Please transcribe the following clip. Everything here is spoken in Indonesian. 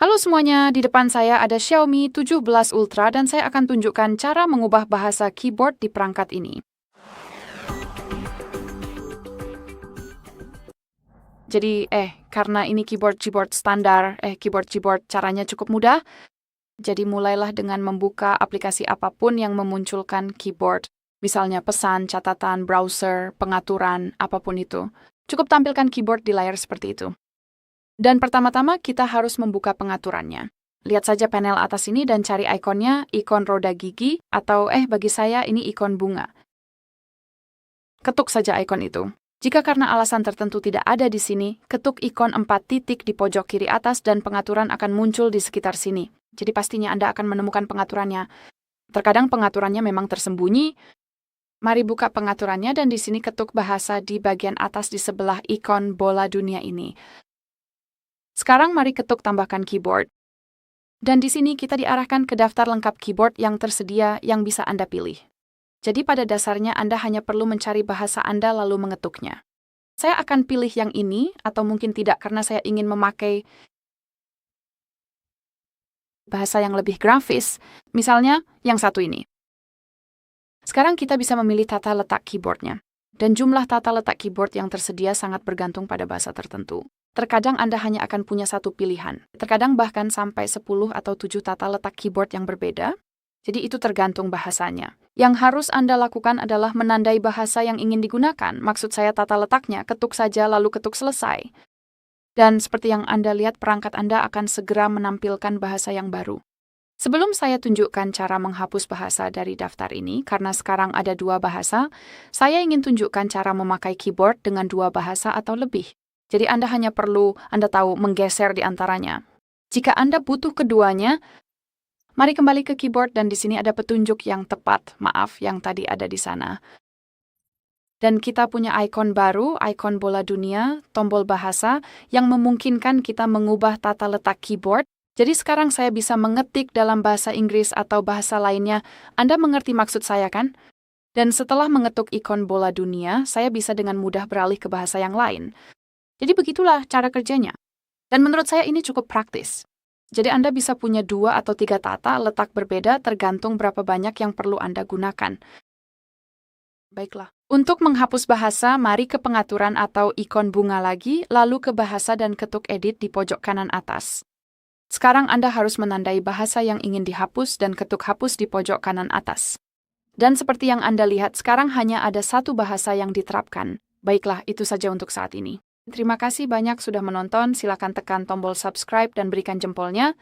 Halo semuanya, di depan saya ada Xiaomi 17 Ultra dan saya akan tunjukkan cara mengubah bahasa keyboard di perangkat ini. Jadi, karena ini keyboard standar, keyboard caranya cukup mudah, jadi mulailah dengan membuka aplikasi apapun yang memunculkan keyboard. Misalnya pesan, catatan, browser, pengaturan, apapun itu. Cukup tampilkan keyboard di layar seperti itu. Dan pertama-tama kita harus membuka pengaturannya. Lihat saja panel atas ini dan cari ikonnya, ikon roda gigi, atau bagi saya ini ikon bunga. Ketuk saja ikon itu. Jika karena alasan tertentu tidak ada di sini, ketuk ikon 4 titik di pojok kiri atas dan pengaturan akan muncul di sekitar sini. Jadi pastinya Anda akan menemukan pengaturannya. Terkadang pengaturannya memang tersembunyi. Mari buka pengaturannya dan di sini ketuk bahasa di bagian atas di sebelah ikon bola dunia ini. Sekarang mari ketuk tambahkan keyboard. Dan di sini kita diarahkan ke daftar lengkap keyboard yang tersedia yang bisa Anda pilih. Jadi pada dasarnya Anda hanya perlu mencari bahasa Anda lalu mengetuknya. Saya akan pilih yang ini, atau mungkin tidak karena saya ingin memakai bahasa yang lebih grafis. Misalnya, yang satu ini. Sekarang kita bisa memilih tata letak keyboardnya. Dan jumlah tata letak keyboard yang tersedia sangat bergantung pada bahasa tertentu. Terkadang Anda hanya akan punya satu pilihan. Terkadang bahkan sampai 10 atau 7 tata letak keyboard yang berbeda. Jadi itu tergantung bahasanya. Yang harus Anda lakukan adalah menandai bahasa yang ingin digunakan. Maksud saya tata letaknya, ketuk saja lalu ketuk selesai. Dan seperti yang Anda lihat, perangkat Anda akan segera menampilkan bahasa yang baru. Sebelum saya tunjukkan cara menghapus bahasa dari daftar ini, karena sekarang ada 2 bahasa, saya ingin tunjukkan cara memakai keyboard dengan 2 bahasa atau lebih. Jadi Anda hanya perlu, Anda tahu, menggeser di antaranya. Jika Anda butuh keduanya, mari kembali ke keyboard dan di sini ada petunjuk yang tepat, maaf, yang tadi ada di sana. Dan kita punya ikon baru, ikon bola dunia, tombol bahasa, yang memungkinkan kita mengubah tata letak keyboard. Jadi sekarang saya bisa mengetik dalam bahasa Inggris atau bahasa lainnya. Anda mengerti maksud saya kan? Dan setelah mengetuk ikon bola dunia, saya bisa dengan mudah beralih ke bahasa yang lain. Jadi begitulah cara kerjanya. Dan menurut saya ini cukup praktis. Jadi Anda bisa punya 2 atau 3 tata letak berbeda tergantung berapa banyak yang perlu Anda gunakan. Baiklah. Untuk menghapus bahasa, mari ke pengaturan atau ikon bunga lagi, lalu ke bahasa dan ketuk edit di pojok kanan atas. Sekarang Anda harus menandai bahasa yang ingin dihapus dan ketuk hapus di pojok kanan atas. Dan seperti yang Anda lihat, sekarang hanya ada 1 bahasa yang diterapkan. Baiklah, itu saja untuk saat ini. Terima kasih banyak sudah menonton, silakan tekan tombol subscribe dan berikan jempolnya.